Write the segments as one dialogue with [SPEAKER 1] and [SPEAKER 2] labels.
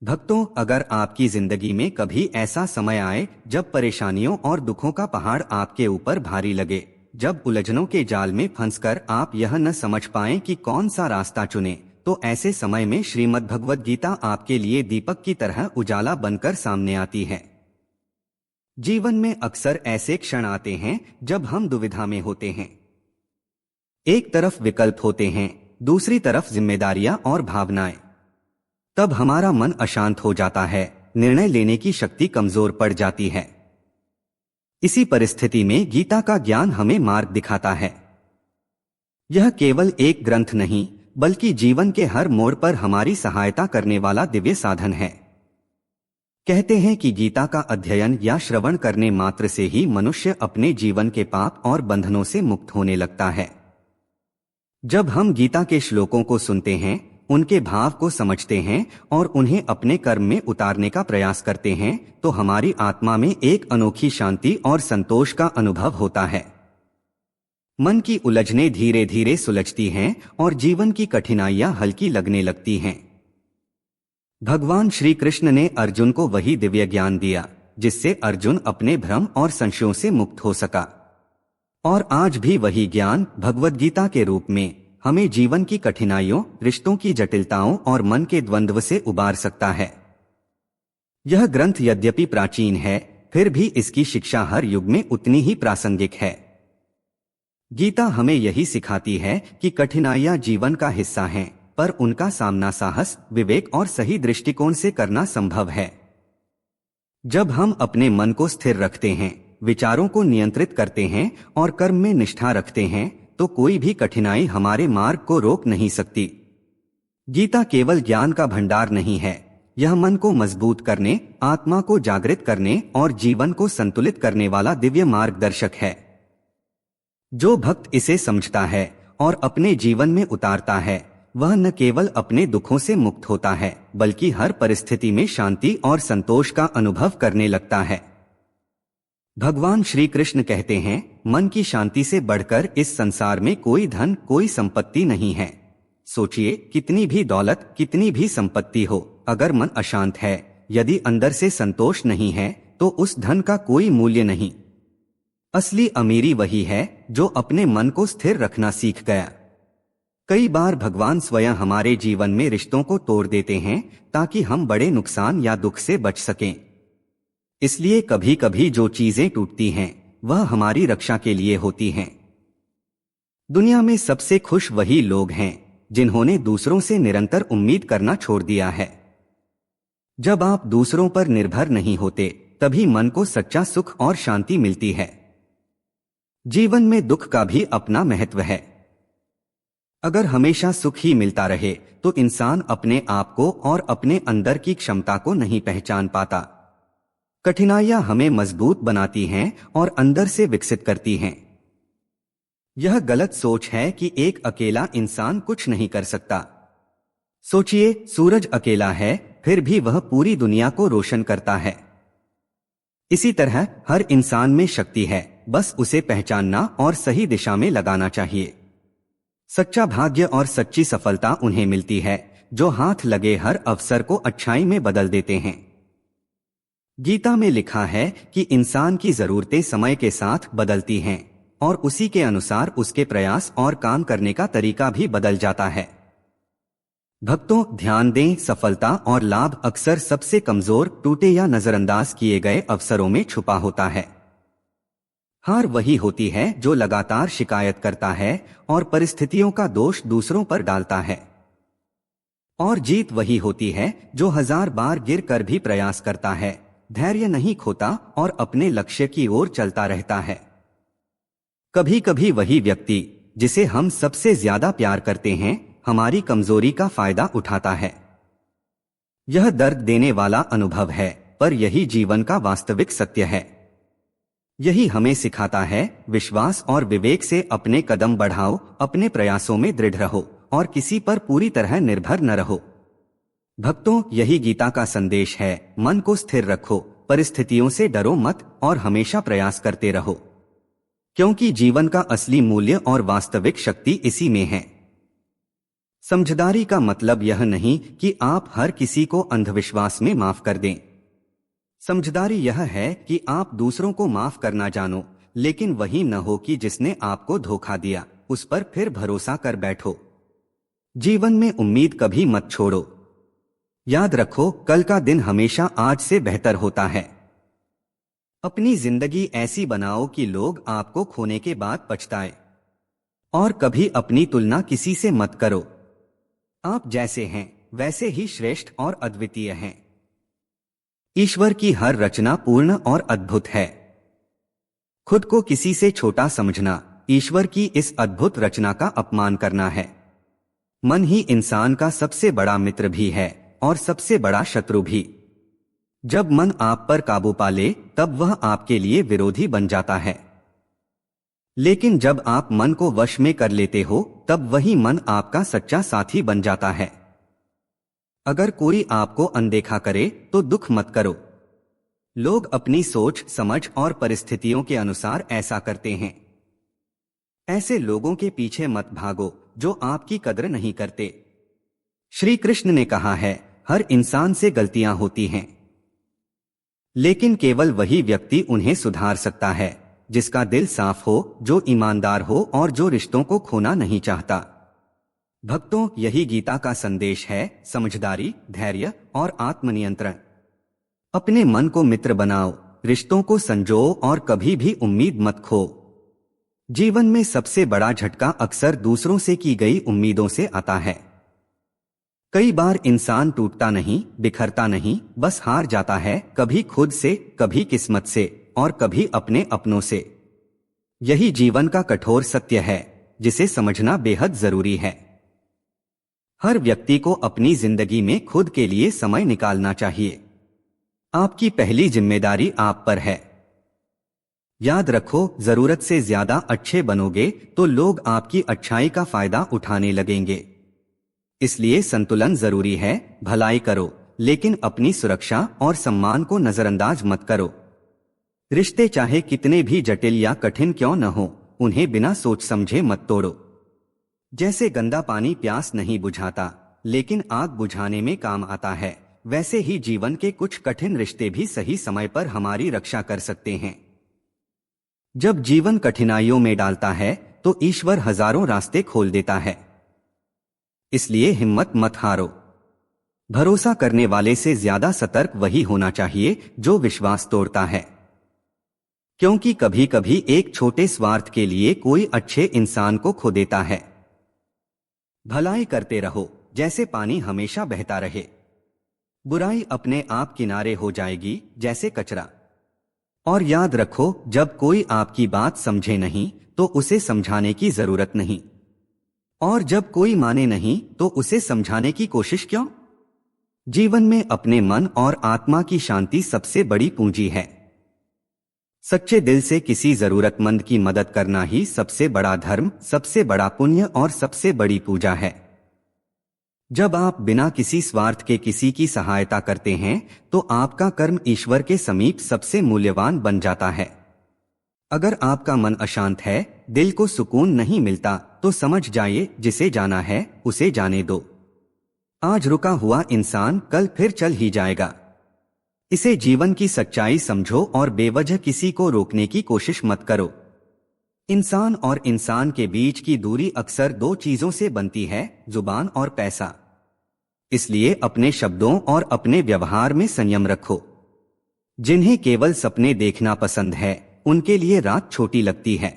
[SPEAKER 1] भक्तों, अगर आपकी जिंदगी में कभी ऐसा समय आए जब परेशानियों और दुखों का पहाड़ आपके ऊपर भारी लगे, जब उलझनों के जाल में फंसकर आप यह न समझ पाएं कि कौन सा रास्ता चुने, तो ऐसे समय में श्रीमद् भगवद गीता आपके लिए दीपक की तरह उजाला बनकर सामने आती है। जीवन में अक्सर ऐसे क्षण आते हैं जब हम दुविधा में होते हैं। एक तरफ विकल्प होते हैं, दूसरी तरफ जिम्मेदारियां और भावनाएं। तब हमारा मन अशांत हो जाता है, निर्णय लेने की शक्ति कमजोर पड़ जाती है। इसी परिस्थिति में गीता का ज्ञान हमें मार्ग दिखाता है। यह केवल एक ग्रंथ नहीं, बल्कि जीवन के हर मोड़ पर हमारी सहायता करने वाला दिव्य साधन है। कहते हैं कि गीता का अध्ययन या श्रवण करने मात्र से ही मनुष्य अपने जीवन के पाप और बंधनों से मुक्त होने लगता है। जब हम गीता के श्लोकों को सुनते हैं, उनके भाव को समझते हैं और उन्हें अपने कर्म में उतारने का प्रयास करते हैं, तो हमारी आत्मा में एक अनोखी शांति और संतोष का अनुभव होता है। मन की उलझनें धीरे धीरे सुलझती हैं और जीवन की कठिनाइयां हल्की लगने लगती हैं। भगवान श्री कृष्ण ने अर्जुन को वही दिव्य ज्ञान दिया जिससे अर्जुन अपने भ्रम और संशयों से मुक्त हो सका। और आज भी वही ज्ञान भगवद गीता के रूप में हमें जीवन की कठिनाइयों, रिश्तों की जटिलताओं और मन के द्वंद्व से उबार सकता है। यह ग्रंथ यद्यपि प्राचीन है, फिर भी इसकी शिक्षा हर युग में उतनी ही प्रासंगिक है। गीता हमें यही सिखाती है कि कठिनाइयां जीवन का हिस्सा हैं, पर उनका सामना साहस, विवेक और सही दृष्टिकोण से करना संभव है। जब हम अपने मन को स्थिर रखते हैं, विचारों को नियंत्रित करते हैं और कर्म में निष्ठा रखते हैं, तो कोई भी कठिनाई हमारे मार्ग को रोक नहीं सकती। गीता केवल ज्ञान का भंडार नहीं है, यह मन को मजबूत करने, आत्मा को जागृत करने और जीवन को संतुलित करने वाला दिव्य मार्गदर्शक है। जो भक्त इसे समझता है और अपने जीवन में उतारता है, वह न केवल अपने दुखों से मुक्त होता है, बल्कि हर परिस्थिति में शांति और संतोष का अनुभव करने लगता है। भगवान श्री कृष्ण कहते हैं, मन की शांति से बढ़कर इस संसार में कोई धन, कोई संपत्ति नहीं है। सोचिए, कितनी भी दौलत, कितनी भी संपत्ति हो, अगर मन अशांत है, यदि अंदर से संतोष नहीं है, तो उस धन का कोई मूल्य नहीं। असली अमीरी वही है जो अपने मन को स्थिर रखना सीख गया। कई बार भगवान स्वयं हमारे जीवन में रिश्तों को तोड़ देते हैं ताकि हम बड़े नुकसान या दुख से बच सकें। इसलिए कभी कभी जो चीजें टूटती हैं, वह हमारी रक्षा के लिए होती हैं। दुनिया में सबसे खुश वही लोग हैं जिन्होंने दूसरों से निरंतर उम्मीद करना छोड़ दिया है। जब आप दूसरों पर निर्भर नहीं होते, तभी मन को सच्चा सुख और शांति मिलती है। जीवन में दुख का भी अपना महत्व है। अगर हमेशा सुख ही मिलता रहे, तो इंसान अपने आप को और अपने अंदर की क्षमता को नहीं पहचान पाता। कठिनाइयां हमें मजबूत बनाती हैं और अंदर से विकसित करती हैं। यह गलत सोच है कि एक अकेला इंसान कुछ नहीं कर सकता। सोचिए, सूरज अकेला है, फिर भी वह पूरी दुनिया को रोशन करता है। इसी तरह हर इंसान में शक्ति है, बस उसे पहचानना और सही दिशा में लगाना चाहिए। सच्चा भाग्य और सच्ची सफलता उन्हें मिलती है जो हाथ लगे हर अवसर को अच्छाई में बदल देते हैं। गीता में लिखा है कि इंसान की जरूरतें समय के साथ बदलती हैं और उसी के अनुसार उसके प्रयास और काम करने का तरीका भी बदल जाता है। भक्तों, ध्यान दें, सफलता और लाभ अक्सर सबसे कमजोर, टूटे या नजरअंदाज किए गए अवसरों में छुपा होता है। हार वही होती है जो लगातार शिकायत करता है और परिस्थितियों का दोष दूसरों पर डालता है। और जीत वही होती है जो 1000 बार गिर कर भी प्रयास करता है, धैर्य नहीं खोता और अपने लक्ष्य की ओर चलता रहता है। कभी कभी वही व्यक्ति जिसे हम सबसे ज्यादा प्यार करते हैं, हमारी कमजोरी का फायदा उठाता है। यह दर्द देने वाला अनुभव है, पर यही जीवन का वास्तविक सत्य है। यही हमें सिखाता है, विश्वास और विवेक से अपने कदम बढ़ाओ, अपने प्रयासों में दृढ़ रहो और किसी पर पूरी तरह निर्भर न रहो। भक्तों, यही गीता का संदेश है। मन को स्थिर रखो, परिस्थितियों से डरो मत और हमेशा प्रयास करते रहो, क्योंकि जीवन का असली मूल्य और वास्तविक शक्ति इसी में है। समझदारी का मतलब यह नहीं कि आप हर किसी को अंधविश्वास में माफ कर दें। समझदारी यह है कि आप दूसरों को माफ करना जानो, लेकिन वही न हो कि जिसने आपको धोखा दिया उस पर फिर भरोसा कर बैठो। जीवन में उम्मीद कभी मत छोड़ो। याद रखो, कल का दिन हमेशा आज से बेहतर होता है। अपनी जिंदगी ऐसी बनाओ कि लोग आपको खोने के बाद पछताए। और कभी अपनी तुलना किसी से मत करो। आप जैसे हैं वैसे ही श्रेष्ठ और अद्वितीय हैं। ईश्वर की हर रचना पूर्ण और अद्भुत है। खुद को किसी से छोटा समझना ईश्वर की इस अद्भुत रचना का अपमान करना है। मन ही इंसान का सबसे बड़ा मित्र भी है और सबसे बड़ा शत्रु भी। जब मन आप पर काबू पा ले तब वह आपके लिए विरोधी बन जाता है, लेकिन जब आप मन को वश में कर लेते हो तब वही मन आपका सच्चा साथी बन जाता है। अगर कोई आपको अनदेखा करे तो दुख मत करो। लोग अपनी सोच, समझ और परिस्थितियों के अनुसार ऐसा करते हैं। ऐसे लोगों के पीछे मत भागो जो आपकी कद्र नहीं करते। श्री कृष्ण ने कहा है, हर इंसान से गलतियां होती हैं, लेकिन केवल वही व्यक्ति उन्हें सुधार सकता है जिसका दिल साफ हो, जो ईमानदार हो और जो रिश्तों को खोना नहीं चाहता। भक्तों, यही गीता का संदेश है, समझदारी, धैर्य और आत्मनियंत्रण। अपने मन को मित्र बनाओ, रिश्तों को संजोओ और कभी भी उम्मीद मत खो। जीवन में सबसे बड़ा झटका अक्सर दूसरों से की गई उम्मीदों से आता है। कई बार इंसान टूटता नहीं, बिखरता नहीं, बस हार जाता है, कभी खुद से, कभी किस्मत से और कभी अपने अपनों से। यही जीवन का कठोर सत्य है जिसे समझना बेहद जरूरी है। हर व्यक्ति को अपनी जिंदगी में खुद के लिए समय निकालना चाहिए। आपकी पहली जिम्मेदारी आप पर है। याद रखो, जरूरत से ज्यादा अच्छे बनोगे तो लोग आपकी अच्छाई का फायदा उठाने लगेंगे। इसलिए संतुलन जरूरी है। भलाई करो, लेकिन अपनी सुरक्षा और सम्मान को नजरअंदाज मत करो। रिश्ते चाहे कितने भी जटिल या कठिन क्यों न हो, उन्हें बिना सोच समझे मत तोड़ो। जैसे गंदा पानी प्यास नहीं बुझाता, लेकिन आग बुझाने में काम आता है, वैसे ही जीवन के कुछ कठिन रिश्ते भी सही समय पर हमारी रक्षा कर सकते हैं। जब जीवन कठिनाइयों में डालता है तो ईश्वर हजारों रास्ते खोल देता है। इसलिए हिम्मत मत हारो। भरोसा करने वाले से ज्यादा सतर्क वही होना चाहिए जो विश्वास तोड़ता है, क्योंकि कभी कभी एक छोटे स्वार्थ के लिए कोई अच्छे इंसान को खो देता है। भलाई करते रहो जैसे पानी हमेशा बहता रहे। बुराई अपने आप किनारे हो जाएगी जैसे कचरा। और याद रखो, जब कोई आपकी बात समझे नहीं तो उसे समझाने की जरूरत नहीं, और जब कोई माने नहीं तो उसे समझाने की कोशिश क्यों। जीवन में अपने मन और आत्मा की शांति सबसे बड़ी पूंजी है। सच्चे दिल से किसी जरूरतमंद की मदद करना ही सबसे बड़ा धर्म, सबसे बड़ा पुण्य और सबसे बड़ी पूजा है। जब आप बिना किसी स्वार्थ के किसी की सहायता करते हैं तो आपका कर्म ईश्वर के समीप सबसे मूल्यवान बन जाता है। अगर आपका मन अशांत है, दिल को सुकून नहीं मिलता, तो समझ जाइए जिसे जाना है उसे जाने दो। आज रुका हुआ इंसान कल फिर चल ही जाएगा। इसे जीवन की सच्चाई समझो और बेवजह किसी को रोकने की कोशिश मत करो। इंसान और इंसान के बीच की दूरी अक्सर दो चीजों से बनती है, जुबान और पैसा। इसलिए अपने शब्दों और अपने व्यवहार में संयम रखो। जिन्हें केवल सपने देखना पसंद है उनके लिए रात छोटी लगती है,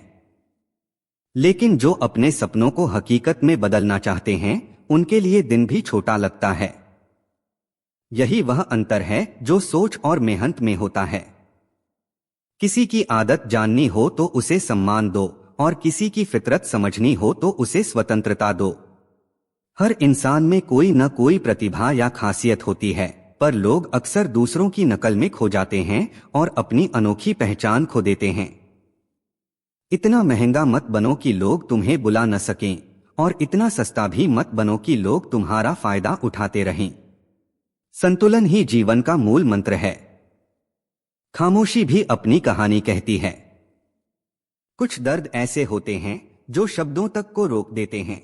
[SPEAKER 1] लेकिन जो अपने सपनों को हकीकत में बदलना चाहते हैं उनके लिए दिन भी छोटा लगता है। यही वह अंतर है जो सोच और मेहनत में होता है। किसी की आदत जाननी हो तो उसे सम्मान दो और किसी की फितरत समझनी हो तो उसे स्वतंत्रता दो। हर इंसान में कोई न कोई प्रतिभा या खासियत होती है, पर लोग अक्सर दूसरों की नकल में खो जाते हैं और अपनी अनोखी पहचान खो देते हैं। इतना महंगा मत बनो कि लोग तुम्हें बुला न सकें, और इतना सस्ता भी मत बनो कि लोग तुम्हारा फायदा उठाते रहें। संतुलन ही जीवन का मूल मंत्र है। खामोशी भी अपनी कहानी कहती है। कुछ दर्द ऐसे होते हैं जो शब्दों तक को रोक देते हैं।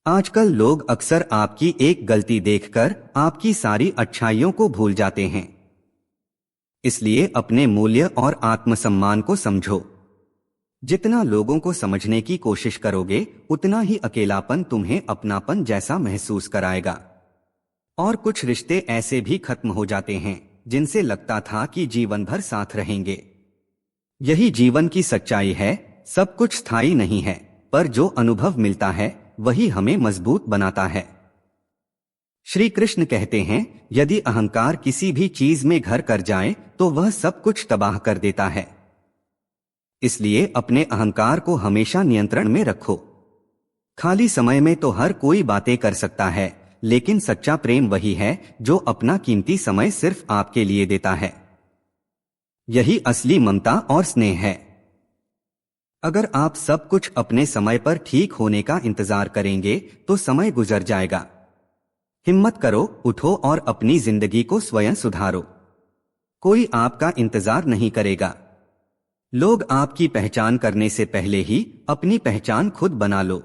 [SPEAKER 1] आजकल लोग अक्सर आपकी एक गलती देखकर आपकी सारी अच्छाइयों को भूल जाते हैं। इसलिए अपने मूल्य और आत्मसम्मान को समझो। जितना लोगों को समझने की कोशिश करोगे, उतना ही अकेलापन तुम्हें अपनापन जैसा महसूस कराएगा। और कुछ रिश्ते ऐसे भी खत्म हो जाते हैं जिनसे लगता था कि जीवन भर साथ रहेंगे। यही जीवन की सच्चाई है, सब कुछ स्थायी नहीं है, पर जो अनुभव मिलता है वही हमें मजबूत बनाता है। श्री कृष्ण कहते हैं, यदि अहंकार किसी भी चीज में घर कर जाए तो वह सब कुछ तबाह कर देता है। इसलिए अपने अहंकार को हमेशा नियंत्रण में रखो। खाली समय में तो हर कोई बातें कर सकता है, लेकिन सच्चा प्रेम वही है जो अपना कीमती समय सिर्फ आपके लिए देता है। यही असली ममता और स्नेह है। अगर आप सब कुछ अपने समय पर ठीक होने का इंतजार करेंगे तो समय गुजर जाएगा। हिम्मत करो, उठो और अपनी जिंदगी को स्वयं सुधारो। कोई आपका इंतजार नहीं करेगा। लोग आपकी पहचान करने से पहले ही अपनी पहचान खुद बना लो।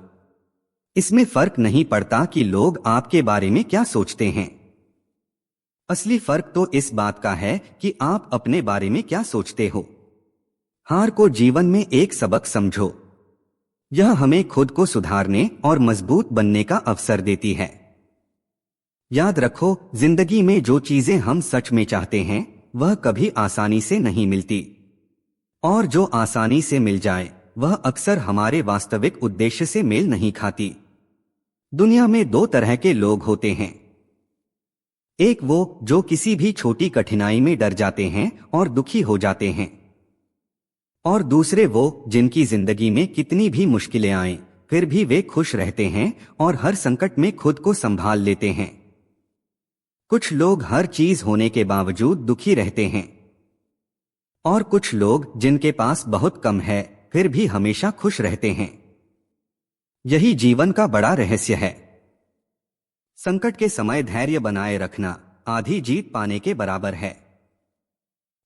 [SPEAKER 1] इसमें फर्क नहीं पड़ता कि लोग आपके बारे में क्या सोचते हैं। असली फर्क तो इस बात का है कि आप अपने बारे में क्या सोचते हो। हार को जीवन में एक सबक समझो। यह हमें खुद को सुधारने और मजबूत बनने का अवसर देती है। याद रखो, जिंदगी में जो चीजें हम सच में चाहते हैं वह कभी आसानी से नहीं मिलती, और जो आसानी से मिल जाए वह अक्सर हमारे वास्तविक उद्देश्य से मेल नहीं खाती। दुनिया में दो तरह के लोग होते हैं, एक वो जो किसी भी छोटी कठिनाई में डर जाते हैं और दुखी हो जाते हैं, और दूसरे वो जिनकी जिंदगी में कितनी भी मुश्किलें आएं फिर भी वे खुश रहते हैं और हर संकट में खुद को संभाल लेते हैं। कुछ लोग हर चीज होने के बावजूद दुखी रहते हैं, और कुछ लोग जिनके पास बहुत कम है फिर भी हमेशा खुश रहते हैं। यही जीवन का बड़ा रहस्य है। संकट के समय धैर्य बनाए रखना आधी जीत पाने के बराबर है।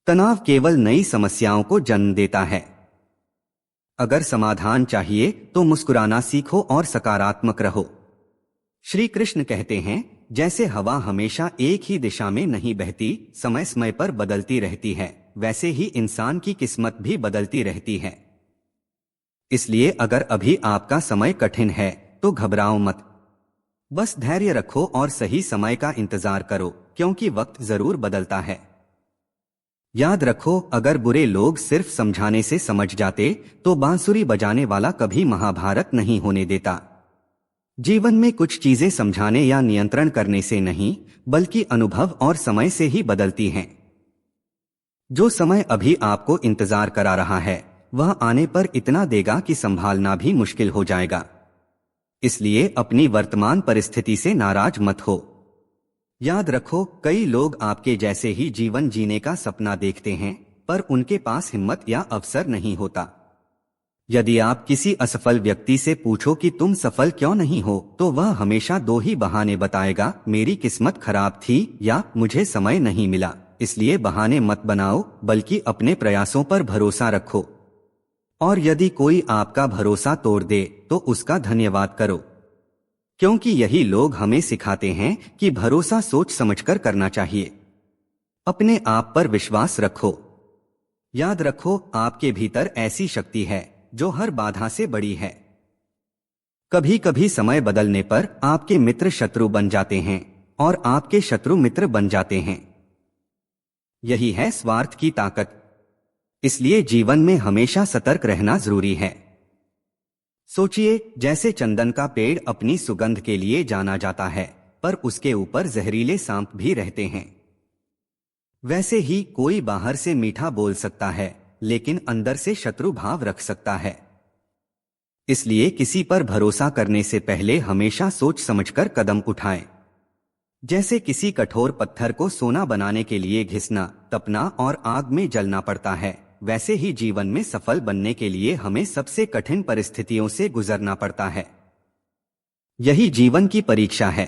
[SPEAKER 1] तनाव केवल नई समस्याओं को जन्म देता है। अगर समाधान चाहिए तो मुस्कुराना सीखो और सकारात्मक रहो। श्री कृष्ण कहते हैं, जैसे हवा हमेशा एक ही दिशा में नहीं बहती, समय समय पर बदलती रहती है, वैसे ही इंसान की किस्मत भी बदलती रहती है। इसलिए अगर अभी आपका समय कठिन है तो घबराओ मत। बस धैर्य रखो और सही समय का इंतजार करो, क्योंकि वक्त जरूर बदलता है। याद रखो, अगर बुरे लोग सिर्फ समझाने से समझ जाते तो बांसुरी बजाने वाला कभी महाभारत नहीं होने देता। जीवन में कुछ चीजें समझाने या नियंत्रण करने से नहीं, बल्कि अनुभव और समय से ही बदलती हैं। जो समय अभी आपको इंतजार करा रहा है वह आने पर इतना देगा कि संभालना भी मुश्किल हो जाएगा। इसलिए अपनी वर्तमान परिस्थिति से नाराज मत हो। याद रखो, कई लोग आपके जैसे ही जीवन जीने का सपना देखते हैं, पर उनके पास हिम्मत या अवसर नहीं होता। यदि आप किसी असफल व्यक्ति से पूछो कि तुम सफल क्यों नहीं हो, तो वह हमेशा दो ही बहाने बताएगा, मेरी किस्मत खराब थी या मुझे समय नहीं मिला। इसलिए बहाने मत बनाओ, बल्कि अपने प्रयासों पर भरोसा रखो। और यदि कोई आपका भरोसा तोड़ दे तो उसका धन्यवाद करो, क्योंकि यही लोग हमें सिखाते हैं कि भरोसा सोच समझकर करना चाहिए। अपने आप पर विश्वास रखो। याद रखो, आपके भीतर ऐसी शक्ति है जो हर बाधा से बड़ी है। कभी कभी समय बदलने पर आपके मित्र शत्रु बन जाते हैं और आपके शत्रु मित्र बन जाते हैं। यही है स्वार्थ की ताकत। इसलिए जीवन में हमेशा सतर्क रहना जरूरी है। सोचिए, जैसे चंदन का पेड़ अपनी सुगंध के लिए जाना जाता है, पर उसके ऊपर जहरीले सांप भी रहते हैं। वैसे ही कोई बाहर से मीठा बोल सकता है, लेकिन अंदर से शत्रु भाव रख सकता है। इसलिए किसी पर भरोसा करने से पहले हमेशा सोच समझकर कदम उठाएं। जैसे किसी कठोर पत्थर को सोना बनाने के लिए घिसना, तपना और आग में जलना पड़ता है, वैसे ही जीवन में सफल बनने के लिए हमें सबसे कठिन परिस्थितियों से गुजरना पड़ता है। यही जीवन की परीक्षा है।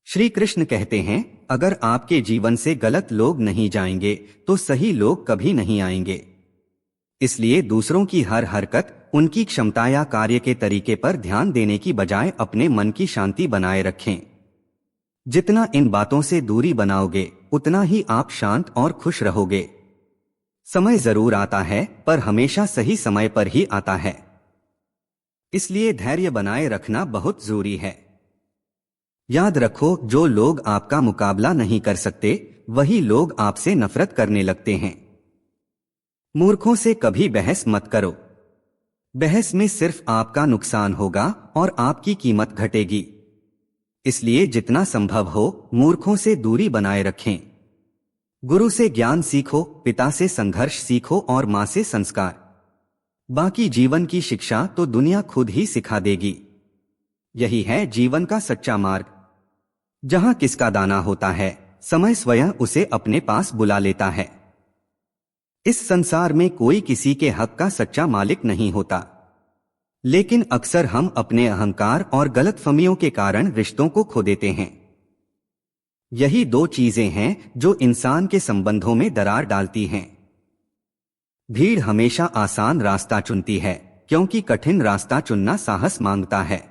[SPEAKER 1] श्री कृष्ण कहते हैं, अगर आपके जीवन से गलत लोग नहीं जाएंगे तो सही लोग कभी नहीं आएंगे। इसलिए दूसरों की हर हरकत, उनकी क्षमता या कार्य के तरीके पर ध्यान देने की बजाय अपने मन की शांति बनाए रखें। जितना इन बातों से दूरी बनाओगे, उतना ही आप शांत और खुश रहोगे। समय जरूर आता है, पर हमेशा सही समय पर ही आता है। इसलिए धैर्य बनाए रखना बहुत जरूरी है। याद रखो, जो लोग आपका मुकाबला नहीं कर सकते, वही लोग आपसे नफरत करने लगते हैं। मूर्खों से कभी बहस मत करो। बहस में सिर्फ आपका नुकसान होगा और आपकी कीमत घटेगी। इसलिए जितना संभव हो, मूर्खों से दूरी बनाए रखें। गुरु से ज्ञान सीखो, पिता से संघर्ष सीखो और मां से संस्कार। बाकी जीवन की शिक्षा तो दुनिया खुद ही सिखा देगी। यही है जीवन का सच्चा मार्ग। जहां किसका दाना होता है, समय स्वयं उसे अपने पास बुला लेता है। इस संसार में कोई किसी के हक का सच्चा मालिक नहीं होता, लेकिन अक्सर हम अपने अहंकार और गलतफहमियों के कारण रिश्तों को खो देते हैं। यही दो चीजें हैं जो इंसान के संबंधों में दरार डालती हैं। भीड़ हमेशा आसान रास्ता चुनती है, क्योंकि कठिन रास्ता चुनना साहस मांगता है।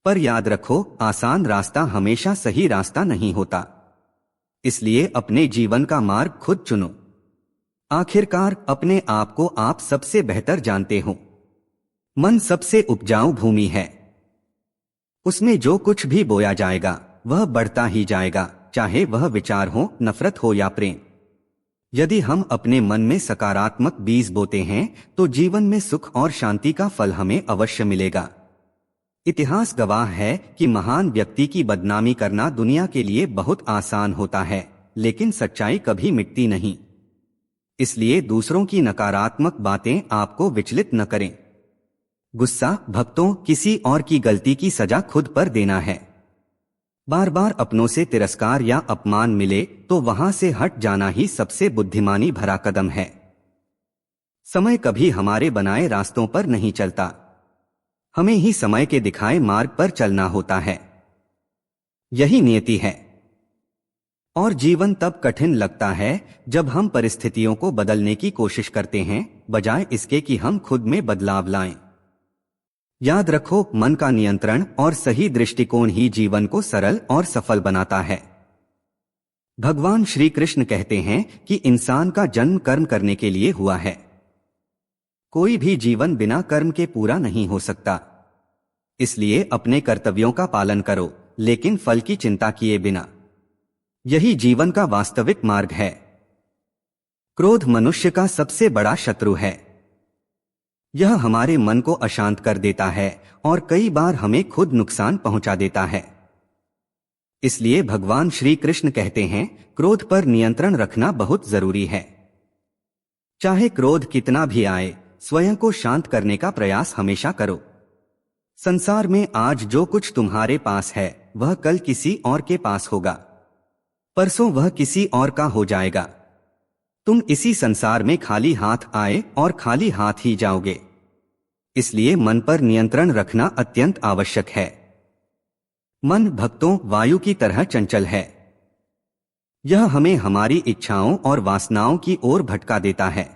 [SPEAKER 1] पर याद रखो, आसान रास्ता हमेशा सही रास्ता नहीं होता। इसलिए अपने जीवन का मार्ग खुद चुनो। आखिरकार अपने आप को आप सबसे बेहतर जानते हो। मन सबसे उपजाऊ भूमि है। उसमें जो कुछ भी बोया जाएगा, वह बढ़ता ही जाएगा, चाहे वह विचार हो, नफरत हो या प्रेम। यदि हम अपने मन में सकारात्मक बीज बोते हैं, तो जीवन में सुख और शांति का फल हमें अवश्य मिलेगा। इतिहास गवाह है कि महान व्यक्ति की बदनामी करना दुनिया के लिए बहुत आसान होता है, लेकिन सच्चाई कभी मिटती नहीं। इसलिए दूसरों की नकारात्मक बातें आपको विचलित न करें। गुस्सा, भक्तों, किसी और की गलती की सजा खुद पर देना है। बार बार अपनों से तिरस्कार या अपमान मिले तो वहां से हट जाना ही सबसे बुद्धिमानी भरा कदम है। समय कभी हमारे बनाए रास्तों पर नहीं चलता, हमें ही समय के दिखाए मार्ग पर चलना होता है। यही नियति है। और जीवन तब कठिन लगता है जब हम परिस्थितियों को बदलने की कोशिश करते हैं, बजाय इसके कि हम खुद में बदलाव लाएं। याद रखो, मन का नियंत्रण और सही दृष्टिकोण ही जीवन को सरल और सफल बनाता है। भगवान श्री कृष्ण कहते हैं कि इंसान का जन्म कर्म करने के लिए हुआ है। कोई भी जीवन बिना कर्म के पूरा नहीं हो सकता। इसलिए अपने कर्तव्यों का पालन करो, लेकिन फल की चिंता किए बिना। यही जीवन का वास्तविक मार्ग है। क्रोध मनुष्य का सबसे बड़ा शत्रु है। यह हमारे मन को अशांत कर देता है और कई बार हमें खुद नुकसान पहुंचा देता है। इसलिए भगवान श्री कृष्ण कहते हैं, क्रोध पर नियंत्रण रखना बहुत जरूरी है। चाहे क्रोध कितना भी आए, स्वयं को शांत करने का प्रयास हमेशा करो। संसार में आज जो कुछ तुम्हारे पास है, वह कल किसी और के पास होगा। परसों वह किसी और का हो जाएगा। तुम इसी संसार में खाली हाथ आए और खाली हाथ ही जाओगे। इसलिए मन पर नियंत्रण रखना अत्यंत आवश्यक है। मन भक्तों वायु की तरह चंचल है। यह हमें हमारी इच्छाओं और वासनाओं की ओर भटका देता है।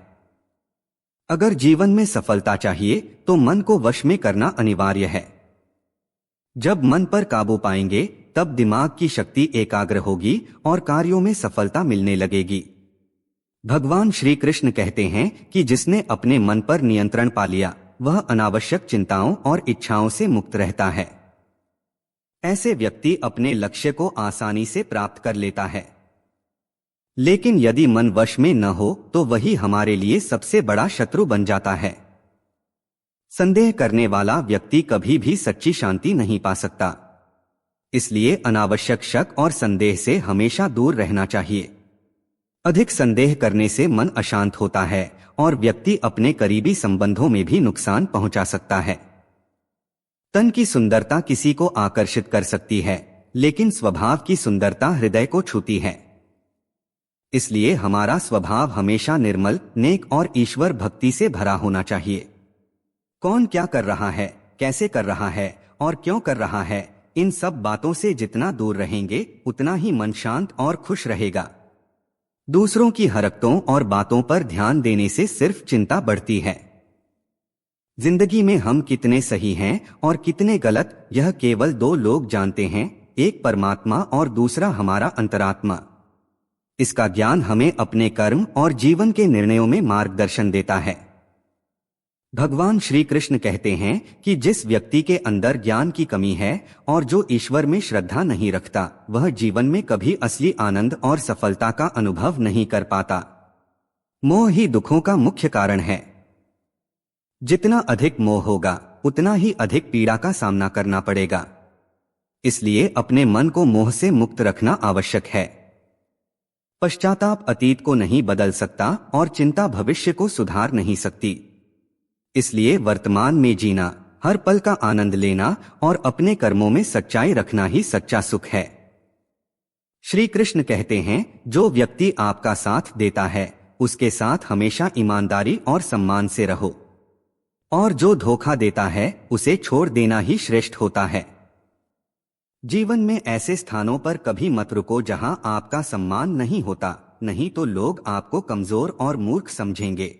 [SPEAKER 1] अगर जीवन में सफलता चाहिए तो मन को वश में करना अनिवार्य है। जब मन पर काबू पाएंगे, तब दिमाग की शक्ति एकाग्र होगी और कार्यों में सफलता मिलने लगेगी। भगवान श्री कृष्ण कहते हैं कि जिसने अपने मन पर नियंत्रण पा लिया, वह अनावश्यक चिंताओं और इच्छाओं से मुक्त रहता है। ऐसे व्यक्ति अपने लक्ष्य को आसानी से प्राप्त कर लेता है। लेकिन यदि मन वश में न हो, तो वही हमारे लिए सबसे बड़ा शत्रु बन जाता है। संदेह करने वाला व्यक्ति कभी भी सच्ची शांति नहीं पा सकता। इसलिए अनावश्यक शक और संदेह से हमेशा दूर रहना चाहिए। अधिक संदेह करने से मन अशांत होता है और व्यक्ति अपने करीबी संबंधों में भी नुकसान पहुंचा सकता है। तन की सुंदरता किसी को आकर्षित कर सकती है, लेकिन स्वभाव की सुंदरता हृदय को छूती है। इसलिए हमारा स्वभाव हमेशा निर्मल, नेक और ईश्वर भक्ति से भरा होना चाहिए। कौन क्या कर रहा है, कैसे कर रहा है और क्यों कर रहा है, इन सब बातों से जितना दूर रहेंगे, उतना ही मन शांत और खुश रहेगा। दूसरों की हरकतों और बातों पर ध्यान देने से सिर्फ चिंता बढ़ती है। जिंदगी में हम कितने सही हैं और कितने गलत, यह केवल दो लोग जानते हैं, एक परमात्मा और दूसरा हमारा अंतरात्मा। इसका ज्ञान हमें अपने कर्म और जीवन के निर्णयों में मार्गदर्शन देता है। भगवान श्री कृष्ण कहते हैं कि जिस व्यक्ति के अंदर ज्ञान की कमी है और जो ईश्वर में श्रद्धा नहीं रखता, वह जीवन में कभी असली आनंद और सफलता का अनुभव नहीं कर पाता। मोह ही दुखों का मुख्य कारण है। जितना अधिक मोह होगा, उतना ही अधिक पीड़ा का सामना करना पड़ेगा। इसलिए अपने मन को मोह से मुक्त रखना आवश्यक है। पश्चाताप अतीत को नहीं बदल सकता और चिंता भविष्य को सुधार नहीं सकती। इसलिए वर्तमान में जीना, हर पल का आनंद लेना और अपने कर्मों में सच्चाई रखना ही सच्चा सुख है। श्री कृष्ण कहते हैं, जो व्यक्ति आपका साथ देता है, उसके साथ हमेशा ईमानदारी और सम्मान से रहो, और जो धोखा देता है, उसे छोड़ देना ही श्रेष्ठ होता है। जीवन में ऐसे स्थानों पर कभी मत रुको जहां आपका सम्मान नहीं होता, नहीं तो लोग आपको कमजोर और मूर्ख समझेंगे।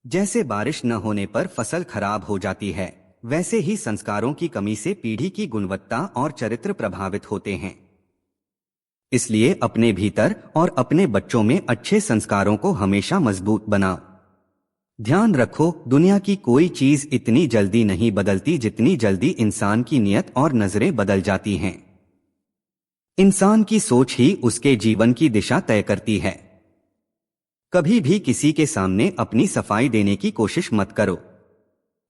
[SPEAKER 1] जैसे बारिश न होने पर फसल खराब हो जाती है, वैसे ही संस्कारों की कमी से पीढ़ी की गुणवत्ता और चरित्र प्रभावित होते हैं। इसलिए अपने भीतर और अपने बच्चों में अच्छे संस्कारों को हमेशा मजबूत बनाओ। ध्यान रखो, दुनिया की कोई चीज इतनी जल्दी नहीं बदलती जितनी जल्दी इंसान की नीयत और नजरें बदल जाती हैं। इंसान की सोच ही उसके जीवन की दिशा तय करती है। कभी भी किसी के सामने अपनी सफाई देने की कोशिश मत करो।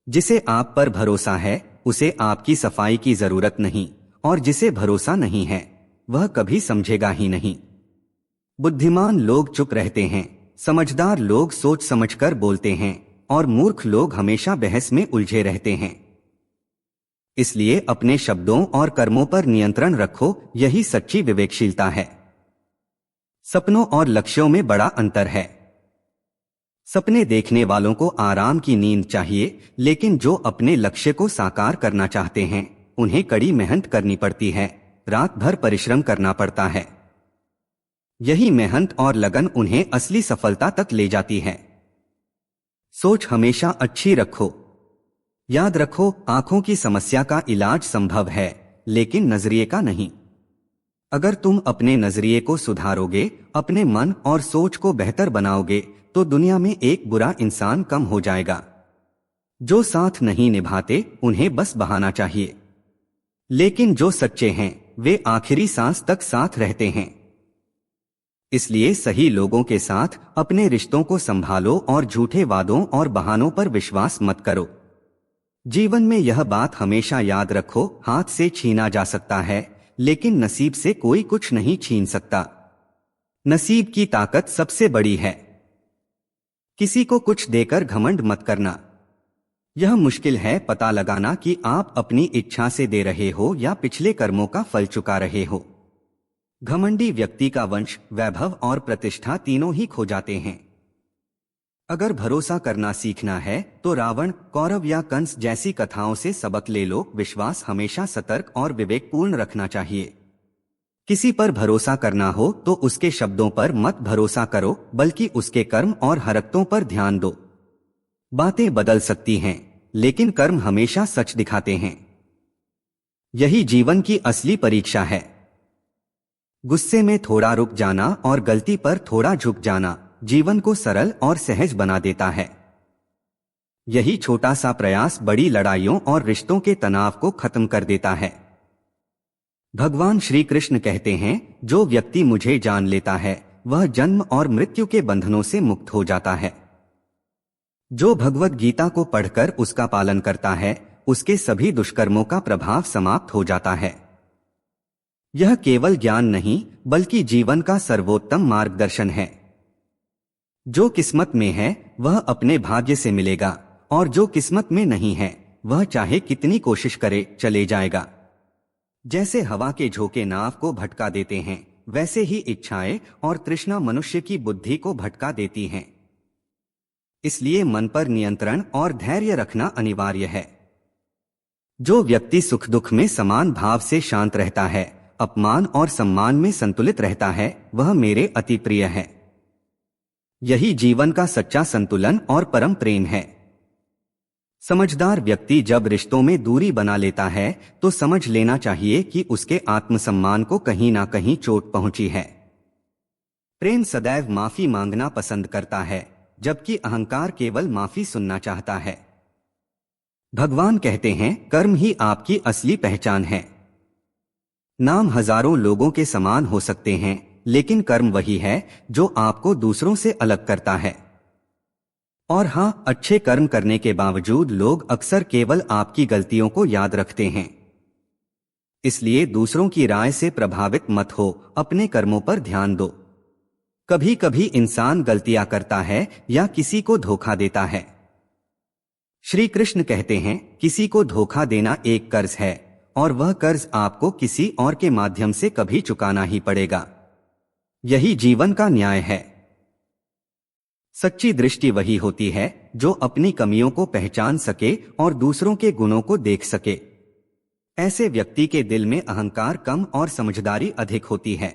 [SPEAKER 1] जिसे आप पर भरोसा है, उसे आपकी सफाई की जरूरत नहीं, और जिसे भरोसा नहीं है, वह कभी समझेगा ही नहीं। बुद्धिमान लोग चुप रहते हैं, समझदार लोग सोच समझकर बोलते हैं, और मूर्ख लोग हमेशा बहस में उलझे रहते हैं। इसलिए अपने शब्दों और कर्मों पर नियंत्रण रखो, यही सच्ची विवेकशीलता है। सपनों और लक्ष्यों में बड़ा अंतर है। सपने देखने वालों को आराम की नींद चाहिए, लेकिन जो अपने लक्ष्य को साकार करना चाहते हैं, उन्हें कड़ी मेहनत करनी पड़ती है, रात भर परिश्रम करना पड़ता है। यही मेहनत और लगन उन्हें असली सफलता तक ले जाती है। सोच हमेशा अच्छी रखो। याद रखो, आंखों की समस्या का इलाज संभव है, लेकिन नजरिए का नहीं। अगर तुम अपने नजरिए को सुधारोगे, अपने मन और सोच को बेहतर बनाओगे, तो दुनिया में एक बुरा इंसान कम हो जाएगा। जो साथ नहीं निभाते, उन्हें बस बहाना चाहिए, लेकिन जो सच्चे हैं, वे आखिरी सांस तक साथ रहते हैं। इसलिए सही लोगों के साथ अपने रिश्तों को संभालो और झूठे वादों और बहानों पर विश्वास मत करो। जीवन में यह बात हमेशा याद रखो, हाथ से छीना जा सकता है, लेकिन नसीब से कोई कुछ नहीं छीन सकता। नसीब की ताकत सबसे बड़ी है। किसी को कुछ देकर घमंड मत करना। यह मुश्किल है पता लगाना कि आप अपनी इच्छा से दे रहे हो या पिछले कर्मों का फल चुका रहे हो। घमंडी व्यक्ति का वंश, वैभव और प्रतिष्ठा तीनों ही खो जाते हैं। अगर भरोसा करना सीखना है तो रावण, कौरव या कंस जैसी कथाओं से सबक ले लो। विश्वास हमेशा सतर्क और विवेकपूर्ण रखना चाहिए। किसी पर भरोसा करना हो तो उसके शब्दों पर मत भरोसा करो, बल्कि उसके कर्म और हरकतों पर ध्यान दो। बातें बदल सकती हैं, लेकिन कर्म हमेशा सच दिखाते हैं। यही जीवन की असली परीक्षा है। गुस्से में थोड़ा रुक जाना और गलती पर थोड़ा झुक जाना जीवन को सरल और सहज बना देता है। यही छोटा सा प्रयास बड़ी लड़ाइयों और रिश्तों के तनाव को खत्म कर देता है। भगवान श्री कृष्ण कहते हैं, जो व्यक्ति मुझे जान लेता है, वह जन्म और मृत्यु के बंधनों से मुक्त हो जाता है। जो भगवत गीता को पढ़कर उसका पालन करता है, उसके सभी दुष्कर्मों का प्रभाव समाप्त हो जाता है। यह केवल ज्ञान नहीं, बल्कि जीवन का सर्वोत्तम मार्गदर्शन है। जो किस्मत में है, वह अपने भाग्य से मिलेगा, और जो किस्मत में नहीं है, वह चाहे कितनी कोशिश करे, चले जाएगा। जैसे हवा के झोंके नाव को भटका देते हैं, वैसे ही इच्छाएं और तृष्णा मनुष्य की बुद्धि को भटका देती हैं। इसलिए मन पर नियंत्रण और धैर्य रखना अनिवार्य है। जो व्यक्ति सुख दुख में समान भाव से शांत रहता है, अपमान और सम्मान में संतुलित रहता है, वह मेरे अति प्रिय है। यही जीवन का सच्चा संतुलन और परम प्रेम है। समझदार व्यक्ति जब रिश्तों में दूरी बना लेता है तो समझ लेना चाहिए कि उसके आत्मसम्मान को कहीं ना कहीं चोट पहुंची है। प्रेम सदैव माफी मांगना पसंद करता है, जबकि अहंकार केवल माफी सुनना चाहता है। भगवान कहते हैं, कर्म ही आपकी असली पहचान है। नाम हजारों लोगों के समान हो सकते हैं, लेकिन कर्म वही है जो आपको दूसरों से अलग करता है। और हाँ, अच्छे कर्म करने के बावजूद लोग अक्सर केवल आपकी गलतियों को याद रखते हैं। इसलिए दूसरों की राय से प्रभावित मत हो, अपने कर्मों पर ध्यान दो। कभी कभी इंसान गलतियां करता है या किसी को धोखा देता है। श्री कृष्ण कहते हैं, किसी को धोखा देना एक कर्ज है और वह कर्ज आपको किसी और के माध्यम से कभी चुकाना ही पड़ेगा। यही जीवन का न्याय है। सच्ची दृष्टि वही होती है जो अपनी कमियों को पहचान सके और दूसरों के गुणों को देख सके। ऐसे व्यक्ति के दिल में अहंकार कम और समझदारी अधिक होती है।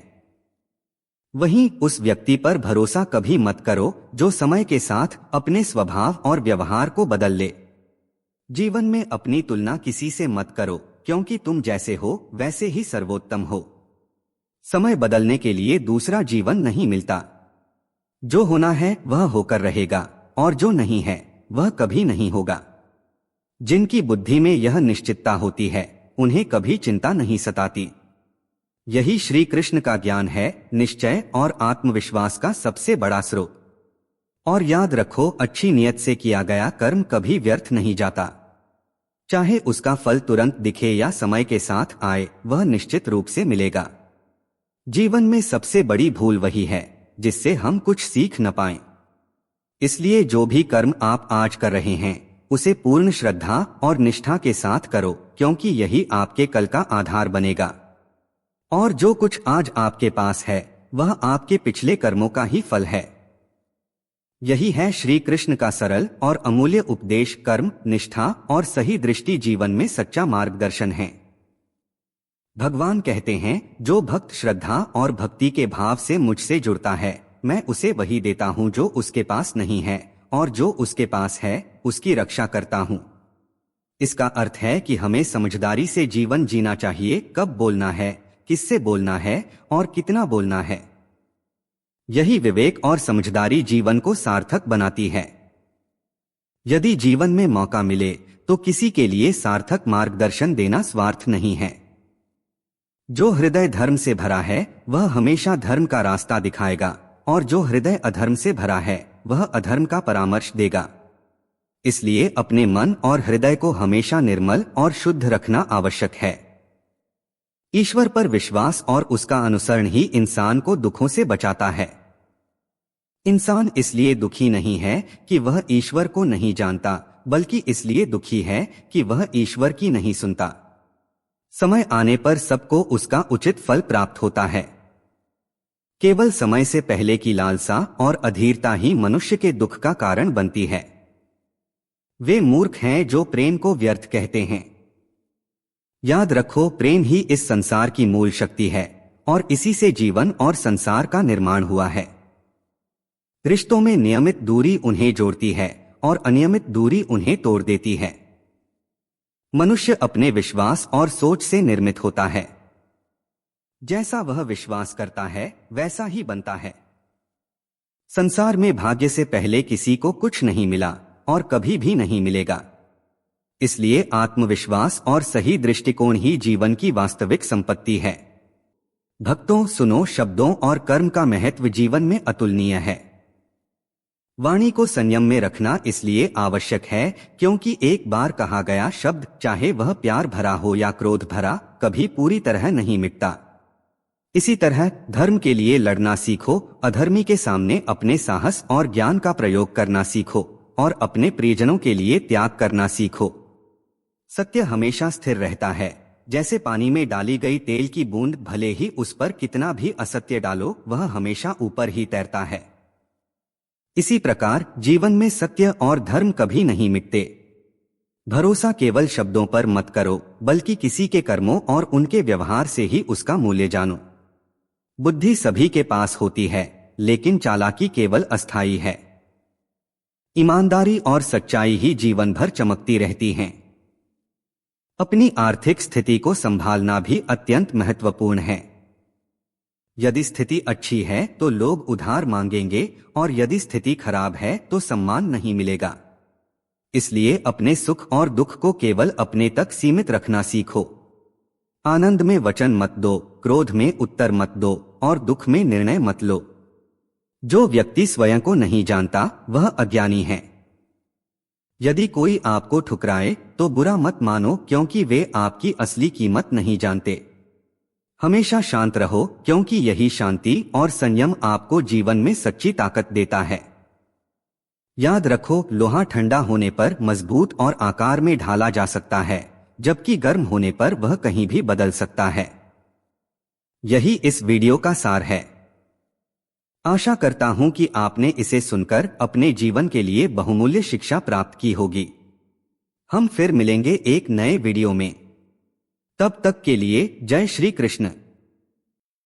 [SPEAKER 1] वहीं उस व्यक्ति पर भरोसा कभी मत करो जो समय के साथ अपने स्वभाव और व्यवहार को बदल ले। जीवन में अपनी तुलना किसी से मत करो, क्योंकि तुम जैसे हो वैसे ही सर्वोत्तम हो। समय बदलने के लिए दूसरा जीवन नहीं मिलता। जो होना है वह होकर रहेगा और जो नहीं है वह कभी नहीं होगा। जिनकी बुद्धि में यह निश्चितता होती है उन्हें कभी चिंता नहीं सताती। यही श्री कृष्ण का ज्ञान है, निश्चय और आत्मविश्वास का सबसे बड़ा स्रोत। और याद रखो, अच्छी नियत से किया गया कर्म कभी व्यर्थ नहीं जाता। चाहे उसका फल तुरंत दिखे या समय के साथ आए, वह निश्चित रूप से मिलेगा। जीवन में सबसे बड़ी भूल वही है जिससे हम कुछ सीख न पाएं। इसलिए जो भी कर्म आप आज कर रहे हैं उसे पूर्ण श्रद्धा और निष्ठा के साथ करो, क्योंकि यही आपके कल का आधार बनेगा। और जो कुछ आज आपके पास है वह आपके पिछले कर्मों का ही फल है। यही है श्री कृष्ण का सरल और अमूल्य उपदेश। कर्म, निष्ठा और सही दृष्टि जीवन में सच्चा मार्गदर्शन है। भगवान कहते हैं, जो भक्त श्रद्धा और भक्ति के भाव से मुझसे जुड़ता है, मैं उसे वही देता हूँ जो उसके पास नहीं है, और जो उसके पास है उसकी रक्षा करता हूँ। इसका अर्थ है कि हमें समझदारी से जीवन जीना चाहिए। कब बोलना है, किससे बोलना है और कितना बोलना है, यही विवेक और समझदारी जीवन को सार्थक बनाती है। यदि जीवन में मौका मिले तो किसी के लिए सार्थक मार्गदर्शन देना स्वार्थ नहीं है। जो हृदय धर्म से भरा है वह हमेशा धर्म का रास्ता दिखाएगा, और जो हृदय अधर्म से भरा है वह अधर्म का परामर्श देगा। इसलिए अपने मन और हृदय को हमेशा निर्मल और शुद्ध रखना आवश्यक है। ईश्वर पर विश्वास और उसका अनुसरण ही इंसान को दुखों से बचाता है। इंसान इसलिए दुखी नहीं है कि वह ईश्वर को नहीं जानता, बल्कि इसलिए दुखी है कि वह ईश्वर की नहीं सुनता। समय आने पर सबको उसका उचित फल प्राप्त होता है। केवल समय से पहले की लालसा और अधीरता ही मनुष्य के दुख का कारण बनती है। वे मूर्ख हैं जो प्रेम को व्यर्थ कहते हैं। याद रखो, प्रेम ही इस संसार की मूल शक्ति है और इसी से जीवन और संसार का निर्माण हुआ है। रिश्तों में नियमित दूरी उन्हें जोड़ती है और अनियमित दूरी उन्हें तोड़ देती है। मनुष्य अपने विश्वास और सोच से निर्मित होता है। जैसा वह विश्वास करता है वैसा ही बनता है। संसार में भाग्य से पहले किसी को कुछ नहीं मिला और कभी भी नहीं मिलेगा। इसलिए आत्मविश्वास और सही दृष्टिकोण ही जीवन की वास्तविक संपत्ति है। भक्तों, सुनो, शब्दों और कर्म का महत्व जीवन में अतुलनीय है। वाणी को संयम में रखना इसलिए आवश्यक है क्योंकि एक बार कहा गया शब्द, चाहे वह प्यार भरा हो या क्रोध भरा, कभी पूरी तरह नहीं मिटता। इसी तरह धर्म के लिए लड़ना सीखो, अधर्मी के सामने अपने साहस और ज्ञान का प्रयोग करना सीखो और अपने प्रियजनों के लिए त्याग करना सीखो। सत्य हमेशा स्थिर रहता है। जैसे पानी में डाली गई तेल की बूंद, भले ही उस पर कितना भी असत्य डालो, वह हमेशा ऊपर ही तैरता है। इसी प्रकार जीवन में सत्य और धर्म कभी नहीं मिटते। भरोसा केवल शब्दों पर मत करो, बल्कि किसी के कर्मों और उनके व्यवहार से ही उसका मूल्य जानो। बुद्धि सभी के पास होती है, लेकिन चालाकी केवल अस्थायी है। ईमानदारी और सच्चाई ही जीवन भर चमकती रहती हैं। अपनी आर्थिक स्थिति को संभालना भी अत्यंत महत्वपूर्ण है। यदि स्थिति अच्छी है तो लोग उधार मांगेंगे और यदि स्थिति खराब है तो सम्मान नहीं मिलेगा। इसलिए अपने सुख और दुख को केवल अपने तक सीमित रखना सीखो। आनंद में वचन मत दो, क्रोध में उत्तर मत दो और दुख में निर्णय मत लो। जो व्यक्ति स्वयं को नहीं जानता वह अज्ञानी है। यदि कोई आपको ठुकराए तो बुरा मत मानो, क्योंकि वे आपकी असली कीमत नहीं जानते। हमेशा शांत रहो, क्योंकि यही शांति और संयम आपको जीवन में सच्ची ताकत देता है। याद रखो, लोहा ठंडा होने पर मजबूत और आकार में ढाला जा सकता है, जबकि गर्म होने पर वह कहीं भी बदल सकता है। यही इस वीडियो का सार है। आशा करता हूं कि आपने इसे सुनकर अपने जीवन के लिए बहुमूल्य शिक्षा प्राप्त की होगी। हम फिर मिलेंगे एक नए वीडियो में। तब तक के लिए जय श्री कृष्ण।